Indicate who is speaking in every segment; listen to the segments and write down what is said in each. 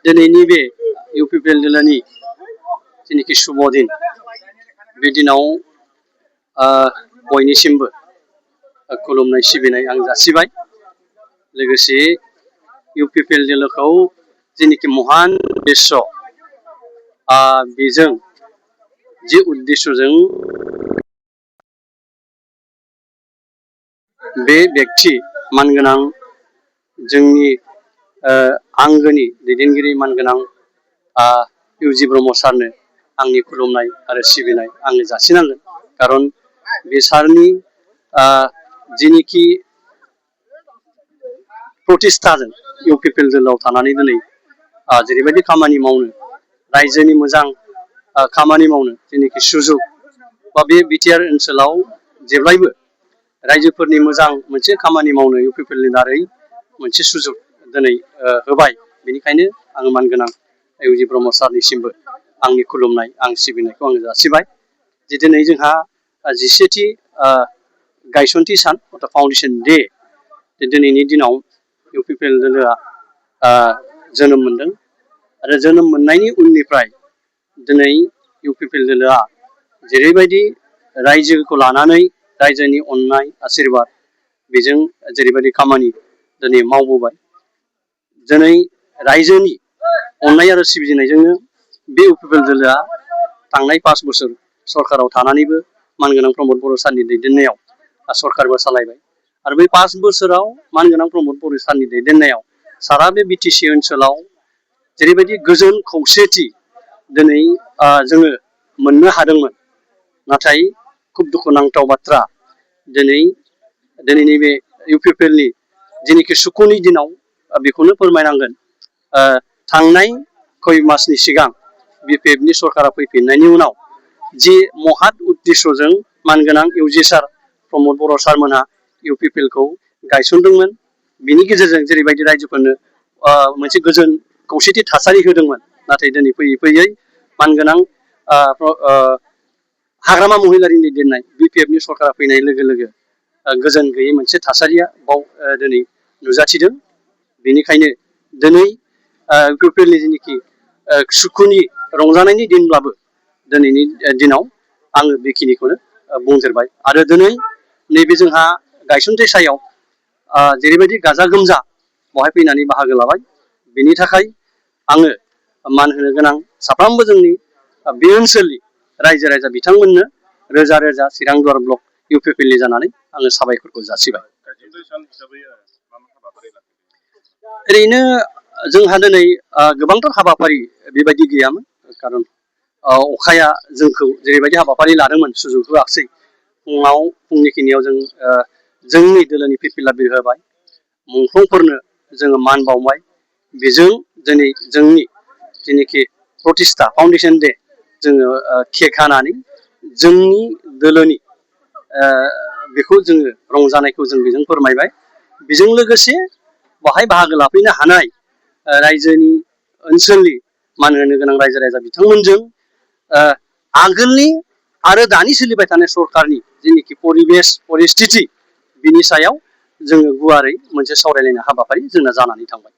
Speaker 1: दिनैनि बे इउपिपिएल दोलोनि जेनाखि शुभ दिन बे दिनाव बयनिसिमबो खुलुमनाय सिबिनाय आं जासिबाय। लोगोसे इउपिपिएल दोलोखौ जेनाखि महान उद्देश्य बेजों जे उद्देश्यजों बे व्यक्ति मानगोनां जोंनि आंगोनि दैदेनगिरि मानगोनां इउजि ब्रह्म सारनो आंनि खुलुमनाय आरो सिबिनाय आङो जासिनांगोन। खारन बे सारनि जेनिखि प्रतिष्ठाजों इउपिपिएल दोलोआव थानानै दिनै जेरैबायदि खामानि मावनो रायजोनि मोजां खामानि मावनो जेनिखि सुजुग बा बे बिटिआर ओनसोलाव जेब्लायबो रायजोफोरनि मोजां मोनसे खामानि मावनो इउपिपिएलनि दारै मोनसे सुजुग दिनै होबाय। बेनिखायनो आङो मानगोनां इउजि ब्रह्म सारनिसिमबो आंनि खुलुमनाय आं सिबिनायखौ आङो जासिबाय। जे दिनै जोंहा 10थि गायसनथि सान फाउन्डेसन डे दिनैनि दिनाव इउपिपिएल दोलोआ जोनोम मोनदों आरो जोनोम मोननायनि उननिफ्राय दिनै इउपिपिएल दोलोआ जेरैबायदि रायजोखौ लानानै रायजोनि अननाय आशीर्बाद बेजों जेरैबायदि खामानि दिनै मावबोबाय। दिनै रायजोनि अननाय आरो सिबिनायजोंनो बे इउपिपिएल दोलोआ थांनाय 5 बोसोर सरकाराव थानानैबो मानगोनां प्रमद बर' सारनि दैदेननायाव सरकारबो सालायबाय आरो बै 5 बोसोराव मानगोनां प्रमद बर' सारनि दैदेननायाव सारा बे बिटिसि ओनसोलाव जेरैबायदि गोजोन खौसेथि दिनै जोङो मोननो हादोंमोन। नाथाय खुब दुखुनांथाव बाथ्रा दिनैनि बे इउपिपिएलनि जेनिखि सुखुनि दिनाव बेखौनो फोरमायनांगोन। थांनाय खय मासनि सिगां बिपिएफनि सरकारा फैफिननायनि उनाव जि महात उद्देश्यजों मानगोनां इउजि सार प्रमद बर' सारमोनहा इउपिपिएलखौ गायसनदोंमोन। बिनि गेजेरजों जेरैबायदि रायजोफोरनो मोनसे गोजोन खौसेथि थासारि होदोंमोन। नाथाय दिनै फैयै फैयै मानगोनां हाग्रामा महिलारिनि दैदेननाय बिपिएफनि सरकारा फैनाय लोगो लोगो गोजोन गैयै मोनसे थासारिया बाव दिनै नुजाथिदों। बेनिखायनो दिनै इउपिपिएलनि जेनिखि सुखुनि रंजानायनि दिनब्लाबो दिनैनि दिनाव आङो बेखिनिखौनो बुंदेरबाय। आरो दिनै नैबे जोंहा गायसनथाइ सायाव जेरैबायदि गाजा गोमजा बहाय फैनानै बाहागो लाबाय। बेनि थाखाय आङो मान होनो गोनां साफ्रोमबो जोंनि बे ओनसोलनि रायजो राजा बिथांमोननो रोजा रोजा चिरां दुवार ब्लक इउपिपिएलनि जानानै आङो साबायखरखौ जासिबाय। ओरैनो जोंहा दिनै गोबांथार हाबाफारि बेबायदि गैयामोन। खारन अखाया जोंखौ जेरैबायदि हाबाफारि लादोंमोन सुजुग होआखिसै। फुंनिखिनियाव जोंनि दोलोनि फिरफिला बिर होबाय, मुंख्लंफोरनो जोङो मान बावबाय। बेजों दिनै जोंनि जेनिखि प्रतिष्ठा फाउन्डेसन डे जोङो केक हानानै जोंनि दोलोनि बेखौ जोङो रंजानायखौ जों बेजों फोरमायबाय। बेजों लोगोसे बाहाय बाहागो लाफैनो हानाय रायजोनि ओनसोलनि मान होनो गोनां रायजो राजा बिथांमोनजों आगोलनि आरो दानि सोलिबाय थानाय सरकारनि जेनिखि परिबेस परिस्थिति बिनि सायाव जोङो गुवारै मोनसे सावरायलायनाय हाबाफारि जोंना जानानै थांबाय।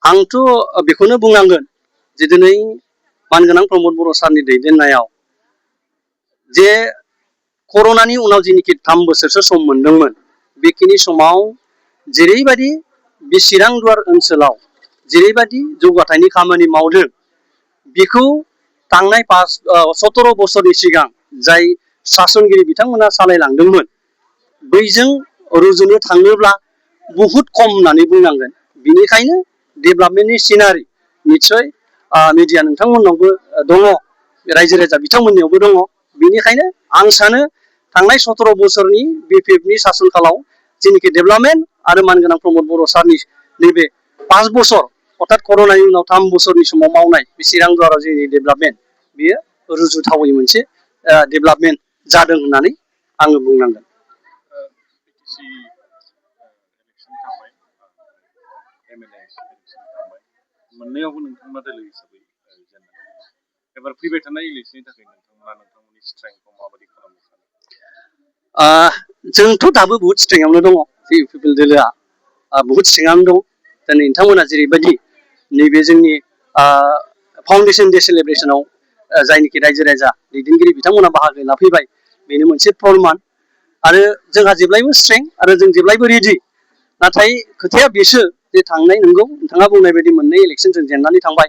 Speaker 1: आंथ' बेखौनो बुंनांगोन जे दिनै मानगोनां प्रमद बर' सारनि दैदेननायाव जे कर'नानि उनाव जेनिखि 3 बोसोरसो सम मोनदोंमोन। बेखिनि समाव जेरैबायदि बे चिरां दुवार ओनसोलाव जेरैबायदि जौगाथायनि खामानि मावदों बेखौ थांनाय 17 बोसोरनि सिगां जाय सासनगिरि बिथांमोना सालायलांदोंमोन बैजों रुजुनो थाङोब्ला बुहुत खम होननानै बुंनांगोन। बेनिखायनो डेभेलपमेन्टनि सिनारि निस्सय मिडिया नोंथांमोननावबो दङ, रायजो राजा बिथांमोननियावबो दङ। बेनिखायनो आं सानो थांनाय 17 बोसोरनि बिपिएफनि सासन कालाव जेनिखि डेभेलपमेन्ट आरो मानगोनां प्रमद बर' सारनि नैबे 5 बोसोर अर्थात कर'नानि उनाव 3 बोसोरनि समाव मावनाय बे चिरां दुवाराव जोंनि डेभेलपमेन्ट बेयो रुजुथावै मोनसे डेभेलपमेन्ट जादों होननानै आङो बुंनांगोन।
Speaker 2: मोननैयावबो नोंथांना दोलो हिसाबै एबार फैबाय थानाय इलेक्शननि थाखाय नोंथांमोननि स्ट्रेंथखौ माबायदि खालामनो सानो?
Speaker 1: जोंथ' दाबो बुहुत स्ट्रेंआवनो दङ इउपिपिएल दोलोआ बुहुत स्ट्रेंआवनो दं दिनै नोंथांमोना जेरैबायदि नैबे जोंनि फाउन्डेसन डे सेलेब्रेसनाव जायनिखि रायजो राजा दैदेनगिरि बिथांमोना बाहागो लाफैबाय बेनो मोनसे प्रमान आरो जोंहा जेब्लायबो स्ट्रें आरो जों जेब्लायबो रेडि नाथाय खोथाया बेसो जे थांनाय नंगौ नोंथाङा बुंनाय बायदि मोननै इलेक्शन जों जेननानै थांबाय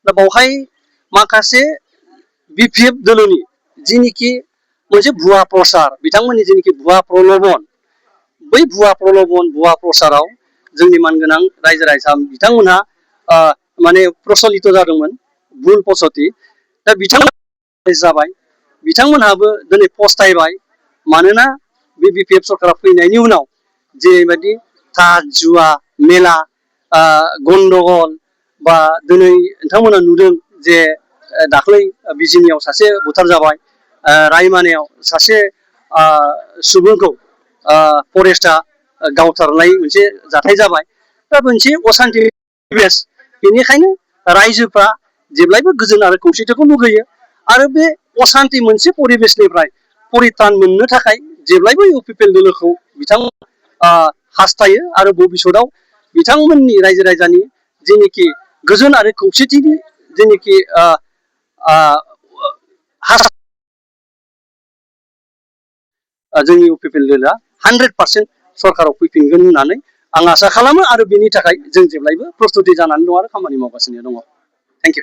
Speaker 1: दा बावहाय माखासे बिपिएफ दोलोनि जिनिखि मोनसे भुवा प्रसार बिथांमोननि जिनिखि भुवा प्रल'भन बै भुवा प्रल'भन भुवा प्रसाराव जोंनि मानगोनां रायजो राजा बिथांमोनहा माने प्रचलित जादोंमोन भुल पसति दा बिथांमोना जाबाय बिथांमोनहाबो दिनै पस्तायबाय मानोना बे बिपिएफ सरकारा फैनायनि उनाव जेरैबायदि थाज जुवा मेला गन्दगल बा दिनै नोंथांमोना नुदों जे दाख्लै बिजिनियाव सासे बुथार जाबाय रायमानायाव सासे सुबुंखौ फरेस्टआ गावथारनाय मोनसे जाथाय जाबाय दा मोनसे असान्ति परिबेस बेनिखायनो रायजोफ्रा जेब्लायबो गोजोन आरो खौसेथिखौ लुगैयो आरो बे असान्ति मोनसे परिबेसनिफ्राय परित्रान मोननो थाखाय जेब्लायबो इउपिपिएल दोलोखौ बिथांमोना हास्थायो आरो भबिष्यतआव बिथांमोननि रायजो राजानि जेनिखि गोजोन आरो खौसेथिनि जेनिखि जोंनि इउपिपिएल दोलोआ 100% सरकाराव फैफिनगोन होननानै आं आसा खालामो आरो बेनि थाखाय जों जेब्लायबो प्रस्तुति जानानै दं आरो खामानि मावगासिनो दङ। Thank you.